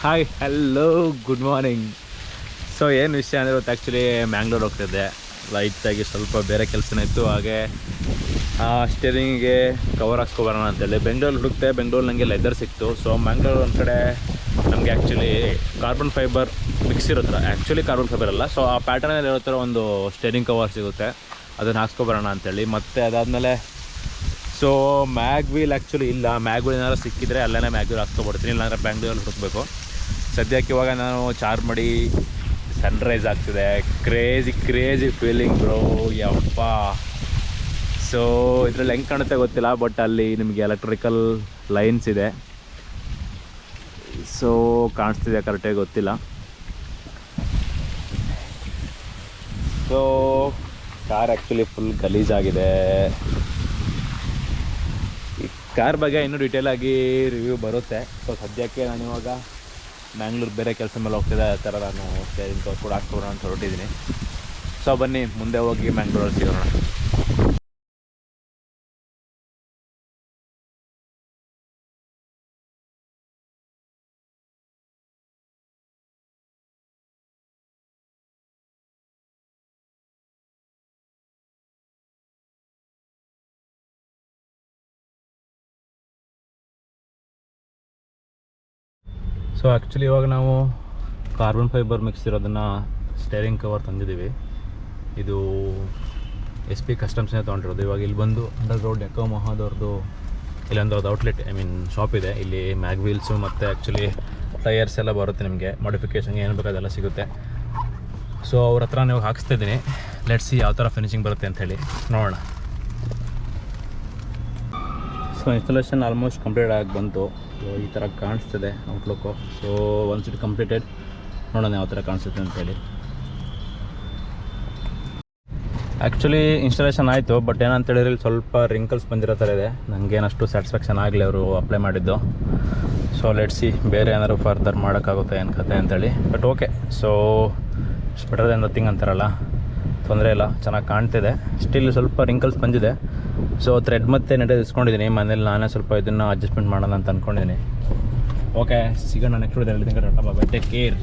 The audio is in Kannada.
Hi hello good morning. So ಏನು ವಿಷಯ ಅಂದರೆ ಇವತ್ತು ಆ್ಯಕ್ಚುಲಿ ಮ್ಯಾಂಗ್ಳೂರ್ ಹೋಗ್ತಿದ್ದೆ. ಲೈಟಾಗಿ ಸ್ವಲ್ಪ ಬೇರೆ ಕೆಲಸನೇ ಇತ್ತು. ಹಾಗೆ ಸ್ಟೇರಿಂಗಿಗೆ ಕವರ್ ಹಾಕ್ಸ್ಕೊಬರೋಣ ಅಂತೇಳಿ ಬೆಂಗಳೂರು ಹುಡುಕ್ತೆ. ಬೆಂಗಳೂರು ನನಗೆ ಲೆದರ್ ಸಿಕ್ತು. ಸೊ ಮ್ಯಾಂಗ್ಳೂರು ಒಂದು ಕಡೆ ನಮಗೆ ಆ್ಯಕ್ಚುಲಿ ಕಾರ್ಬನ್ ಫೈಬರ್ ಮಿಕ್ಸ್ ಇರೋ ಆ್ಯಕ್ಚುಲಿ ಕಾರ್ಬನ್ ಫೈಬರ್ ಅಲ್ಲ. ಸೊ ಆ ಪ್ಯಾಟರ್ನಲ್ಲಿ ಇರೋ ಥರ ಒಂದು ಸ್ಟೇರಿಂಗ್ ಕವರ್ ಸಿಗುತ್ತೆ, ಅದನ್ನು ಹಾಕ್ಸ್ಕೊಬರೋಣ ಅಂತೇಳಿ. ಮತ್ತು ಅದಾದಮೇಲೆ ಸೊ ಮ್ಯಾಗ್ ವೀಲ್ ಆ್ಯಕ್ಚುಲಿ ಇಲ್ಲ. ಮ್ಯಾಗ್ ವೀಲ್ ಏನಾದ್ರು ಸಿಕ್ಕಿದ್ರೆ ಅಲ್ಲೇ ಮ್ಯಾಗ್ ವೀಲ್ ಹಾಕ್ಸ್ಕೊಬಿಡ್ತೀನಿ, ಇಲ್ಲಾಂದರೆ ಬ್ಯಾಂಗ್ಳೂರಲ್ಲಿ ಹುಡುಕಬೇಕು. ಸದ್ಯಕ್ಕೆ ಇವಾಗ ನಾನು ಚಾರ್ಮಡಿ ಸನ್ರೈಸ್ ಆಗ್ತಿದೆ. ಕ್ರೇಜಿ ಫೀಲಿಂಗ್ ಬ್ರೋ, ಯಪ್ಪ. ಸೊ ಇದರಲ್ಲಿ ಹೆಂಗೆ ಕಾಣುತ್ತೆ ಗೊತ್ತಿಲ್ಲ, ಬಟ್ ಅಲ್ಲಿ ನಿಮಗೆ ಎಲೆಕ್ಟ್ರಿಕಲ್ ಲೈನ್ಸ್ ಇದೆ. ಸೊ ಕಾಣಿಸ್ತಿದೆ ಕರೆಕ್ಟಾಗಿ ಗೊತ್ತಿಲ್ಲ. ಸೊ ಕಾರ್ ಆ್ಯಕ್ಚುಲಿ ಫುಲ್ ಗಲೀಜಾಗಿದೆ. ಈ ಕಾರ್ ಬಗ್ಗೆ ಇನ್ನೂ ಡೀಟೇಲಾಗಿ ರಿವ್ಯೂ ಬರುತ್ತೆ. ಸೊ ಸದ್ಯಕ್ಕೆ ನಾನು ಇವಾಗ ಮ್ಯಾಂಗ್ಳೂರು ಬೇರೆ ಕೆಲಸ ಮೇಲೆ ಹೋಗ್ತಿದ್ದೆ. ಆ ಥರ ನಾನು ಸ್ಟೇರಿಂಗ್ ಕವರ್ ಕೂಡ ಹಾಕ್ಕೊಡೋಣ ಅಂತ ಹೊರಟಿದ್ದೀನಿ. ಸೊ ಬನ್ನಿ ಮುಂದೆ ಹೋಗಿ ಮ್ಯಾಂಗ್ಳೂರಲ್ಲಿ ಸಿಗೋಣ. ಸೊ ಆ್ಯಕ್ಚುಲಿ ಇವಾಗ ನಾವು ಕಾರ್ಬನ್ ಫೈಬರ್ ಮಿಕ್ಸ್ ಇರೋದನ್ನು ಸ್ಟೇರಿಂಗ್ ಕವರ್ ತಂದಿದ್ದೀವಿ. ಇದು SP ಕಸ್ಟಮ್ಸ್ನೇ ತೊಗೊಂಡಿರೋದು. ಇವಾಗ ಇಲ್ಲಿ ಬಂದು ಅಂಡರ್ ರೋಡ್ ಎಕೋ ಮಹಾದವ್ರದ್ದು ಇಲ್ಲೊಂದು ಔಟ್ಲೆಟ್ ಶಾಪ್ ಇದೆ. ಇಲ್ಲಿ ಮ್ಯಾಗ್ ವೀಲ್ಸು ಮತ್ತು ಆ್ಯಕ್ಚುಲಿ ಟೈರ್ಸ್ ಎಲ್ಲ ಬರುತ್ತೆ. ನಿಮಗೆ ಮಾಡಿಫಿಕೇಷನ್ ಏನು ಬೇಕು ಅದೆಲ್ಲ ಸಿಗುತ್ತೆ. ಸೊ ಅವ್ರ ಹತ್ರ ನೀವು ಹಾಕ್ಸ್ತಿದ್ದೀನಿ. ಲೆಟ್ಸಿ ಯಾವ ಥರ ಫಿನಿಶಿಂಗ್ ಬರುತ್ತೆ ಅಂಥೇಳಿ ನೋಡೋಣ. ಸೊ ಇನ್ಸ್ಟಾಲೇಷನ್ ಆಲ್ಮೋಸ್ಟ್ ಕಂಪ್ಲೀಟ್ ಆಗಿ ಬಂತು. ಸೊ ಈ ಥರ ಕಾಣಿಸ್ತಿದೆ outlook. So once it completed, ನೋಡೋಣ ಯಾವ ಥರ ಕಾಣಿಸುತ್ತೆ ಅಂತೇಳಿ. ಆ್ಯಕ್ಚುಲಿ ಇನ್ಸ್ಟಾಲೇಷನ್ ಆಯಿತು, ಬಟ್ ಏನಂತ ಹೇಳಿದ್ರೆ ಸ್ವಲ್ಪ ರಿಂಕಲ್ಸ್ ಬಂದಿರೋ ಥರ ಇದೆ. ನನಗೇನಷ್ಟು ಸ್ಯಾಟಿಸ್ಫ್ಯಾಕ್ಷನ್ ಆಗಲಿ ಅವರು ಅಪ್ಲೈ ಮಾಡಿದ್ದು. ಸೊ ಲೆಟ್ಸಿ ಬೇರೆ ಏನಾದ್ರು ಫರ್ದರ್ ಮಾಡೋಕ್ಕಾಗುತ್ತೆ ಏನು ಕತೆ ಅಂತೇಳಿ. But okay, so better than nothing ಅಂತಾರಲ್ಲ, ತೊಂದರೆ ಇಲ್ಲ, ಚೆನ್ನಾಗಿ ಕಾಣ್ತಿದೆ. ಸ್ಟಿಲ್ ಸ್ವಲ್ಪ ರಿಂಕಲ್ಸ್ ಬಂದಿದೆ. ಸೊ ಥ್ರೆಡ್ ಮತ್ತು ನೆಟ್ ಇಸ್ಕೊಂಡಿದ್ದೀನಿ ಮನೇಲಿ. ನಾನೇ ಸ್ವಲ್ಪ ಇದನ್ನು ಅಡ್ಜಸ್ಟ್ಮೆಂಟ್ ಮಾಡೋಣ ಅಂತ ಅಂದ್ಕೊಂಡಿದ್ದೀನಿ. ಓಕೆ, ಸಿಗೋಣ ನೆಕ್ಸ್ಟ್ ವಿಡಿಯೋದಲ್ಲಿ. Take care.